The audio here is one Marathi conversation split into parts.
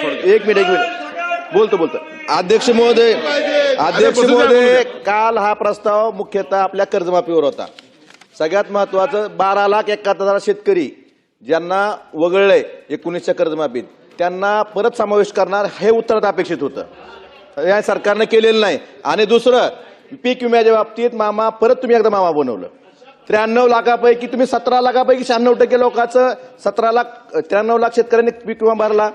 एक मिनिट बोलतो अध्यक्ष महोदय काल हा प्रस्ताव मुख्यतः आपल्या कर्जमाफीवर होता. सगळ्यात महत्वाचं 12,71,000 शेतकरी ज्यांना वगळलंय 19च्या कर्जमाफीत त्यांना परत समावेश करणार हे उत्तर अपेक्षित होतं. या सरकारनं केलेलं नाही. आणि दुसरं पीक विम्याच्या बाबतीत मामा परत तुम्ही एकदा मामा बनवलं. 93 लाखापैकी तुम्ही 17 लाखापैकी 96% लोकांचं 93 लाख शेतकऱ्यांनी पीक विमा भरला.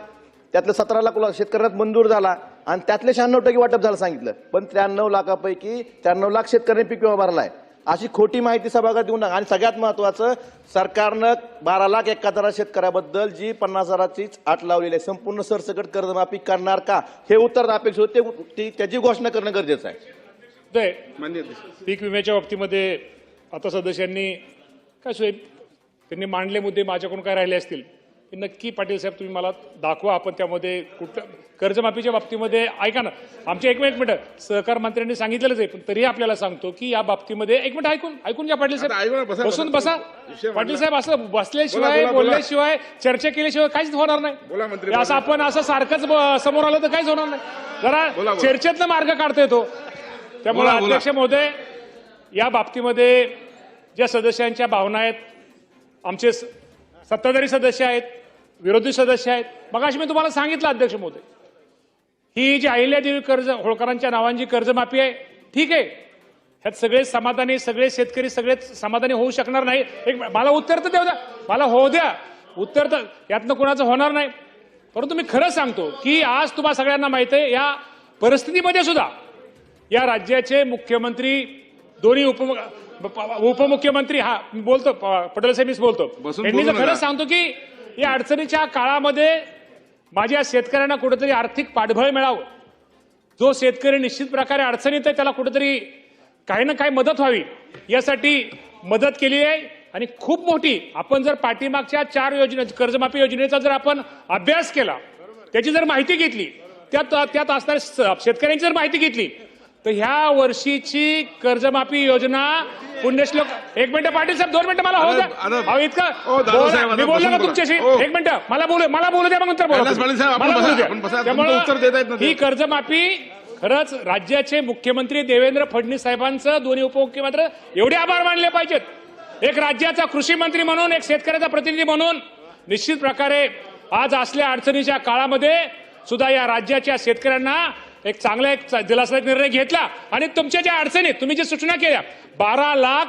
त्यातलं 17 लाख शेतकऱ्यांना मंजूर झाला आणि त्यातले 96% वाटप झालं सांगितलं. पण 93 लाखापैकी 93 लाख शेतकऱ्यांनी पीक विमा भरलाय अशी खोटी माहिती सभागृहात देऊन टाका. आणि सगळ्यात महत्वाचं सरकारनं 12,71,000 शेतकऱ्याबद्दल जी 50,000ची अट लावलेली आहे संपूर्ण सरसकट कर्जमाफी करणार का हे उत्तर अपेक्षित होते. त्याची घोषणा करणं गरजेचं आहे. पीक विम्याच्या बाबतीमध्ये आता सदस्यांनी काय त्यांनी मांडले मुद्दे माझ्याकडून काय राहिले असतील ते नक्की पाटील साहेब तुम्ही मला दाखवा. आपण त्यामध्ये कुठं कर्जमाफीच्या बाबतीमध्ये ऐका ना आमच्या एक मिनिट सहकार मंत्र्यांनी सांगितलेलंच आहे पण तरी आपल्याला सांगतो की या बाबतीमध्ये एक मिनिट ऐकून घ्या पाटील साहेब. बसून बसा पाटील साहेब. असं बसल्याशिवाय बोलल्याशिवाय चर्चा केल्याशिवाय काहीच होणार नाही. असं आपण असं सारखंच समोर आलं तर काहीच होणार नाही. जरा चर्चेतनं मार्ग काढता येतो. त्यामुळे अध्यक्ष महोदय या बाबतीमध्ये ज्या सदस्यांच्या भावना आहेत आमचे सत्ताधारी सदस्य आहेत विरोधी सदस्य आहेत मगाशी मी तुम्हाला सांगितलं अध्यक्ष महोदय ही जी अहिल्यादेवी कर्ज होळकरांच्या नावांची कर्जमाफी आहे ठीक आहे ह्यात सगळे समाधानी सगळे शेतकरी सगळेच समाधानी होऊ शकणार नाही. एक मला उत्तर तर देऊ द्या मला होऊ द्या उत्तर तर यातनं कोणाचं होणार नाही. परंतु मी खरं सांगतो की आज तुम्हाला सगळ्यांना माहित आहे या परिस्थितीमध्ये सुद्धा या राज्याचे मुख्यमंत्री दोन्ही उपमुख्यमंत्री हा बोलतो पटेल साहेब मीच बोलतो यांनी जर खरंच सांगतो की या अडचणीच्या काळामध्ये माझ्या शेतकऱ्यांना कुठेतरी आर्थिक पाठबळ मिळावं. जो शेतकरी निश्चित प्रकारे अडचणीत आहे त्याला कुठेतरी काही ना काही मदत व्हावी यासाठी मदत केली आहे. आणि खूप मोठी आपण जर पाठीमागच्या 4 योजना कर्जमाफी योजनेचा जर आपण अभ्यास केला त्याची जर माहिती घेतली त्यात असणाऱ्या शेतकऱ्यांची जर माहिती घेतली तर ह्या वर्षीची कर्जमाफी योजना पुण्यश्लोक एक मिनिट पाटील साहेब 2 मिनिटं मला होऊ द्या. इतकं मी बोललो ना तुमच्याशी एक मिनिटं मला बोलू द्या मग नंतर बोला. ही कर्जमाफी खरंच राज्याचे मुख्यमंत्री देवेंद्र फडणवीस साहेबांचं दोन्ही उपमुख्यमंत्री एवढे आभार मानले पाहिजेत. एक राज्याचा कृषी मंत्री म्हणून एक शेतकऱ्याचा प्रतिनिधी म्हणून निश्चित प्रकारे आज असल्या अडचणीच्या काळामध्ये सुद्धा या राज्याच्या शेतकऱ्यांना एक चांगला एक दिलासादायक निर्णय घेतला. आणि तुमच्या ज्या अडचणीत तुम्ही जे सूचना केल्या 12 लाख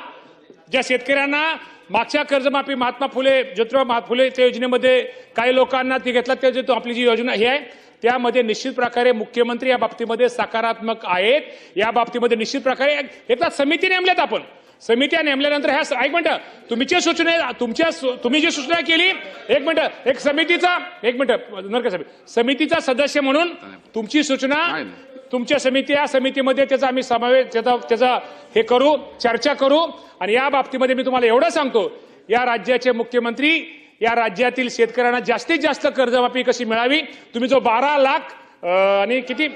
ज्या शेतकऱ्यांना मागच्या कर्जमाफी महात्मा फुले ज्योतिराव फुलेच्या योजनेमध्ये काही लोकांना ती घेतला त्याची आपली जी योजना ही आहे त्यामध्ये निश्चित प्रकारे मुख्यमंत्री या बाबतीमध्ये सकारात्मक आहेत. या बाबतीमध्ये निश्चित प्रकारे एकदा समिती नेमल्यात आपण समित्या नेमल्यानंतर ह्या एक मिनिट तुमच्या सूचना तुम्ही जी सूचना केली एक मिनिट एक समितीचा एक मिनिट नरका साहेब समितीचा सदस्य म्हणून तुमची सूचना तुमच्या समितीमध्ये त्याचा आम्ही समावेश त्याचा हे करू चर्चा करू. आणि या बाबतीमध्ये मी तुम्हाला एवढं सांगतो या राज्याचे मुख्यमंत्री या राज्यातील शेतकऱ्यांना जास्तीत जास्त कर्जमाफी कशी मिळावी. तुम्ही जो 12 लाख आणि किती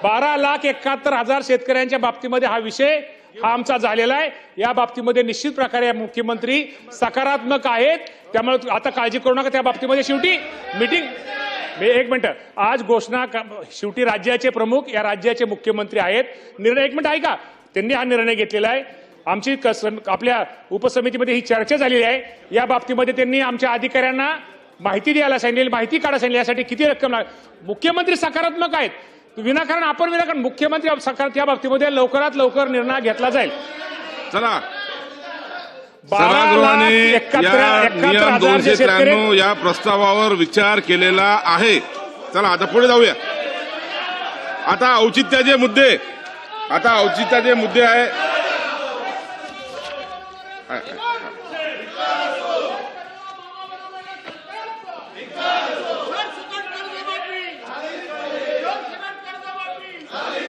12,71,000 शेतकऱ्यांच्या बाबतीमध्ये हा विषय हा आमचा झालेला आहे. या बाबतीमध्ये निश्चित प्रकारे मुख्यमंत्री सकारात्मक आहेत. त्यामुळे आता काळजी करू नका त्या बाबतीमध्ये. शेवटी मीटिंग एक मिनिट आज घोषणा शेवटी राज्याचे प्रमुख या राज्याचे मुख्यमंत्री आहेत. निर्णय एक मिनिट ऐका त्यांनी हा निर्णय घेतलेला आहे. आमची आपल्या उपसमितीमध्ये ही चर्चा झालेली आहे. या बाबतीमध्ये त्यांनी आमच्या अधिकाऱ्यांना माहिती द्यायला सांगितली माहिती काढायला सांगितली यासाठी किती रक्कम मुख्यमंत्री सकारात्मक आहेत. विनाकारण मुख्यमंत्री या बाबतीमध्ये लवकरात लवकर निर्णय घेतला जाईल. चला सभागृहाने या नियम 293 या प्रस्तावावर विचार केलेला आहे. चला आता पुढे जाऊया. आता औचित्याचे मुद्दे आहे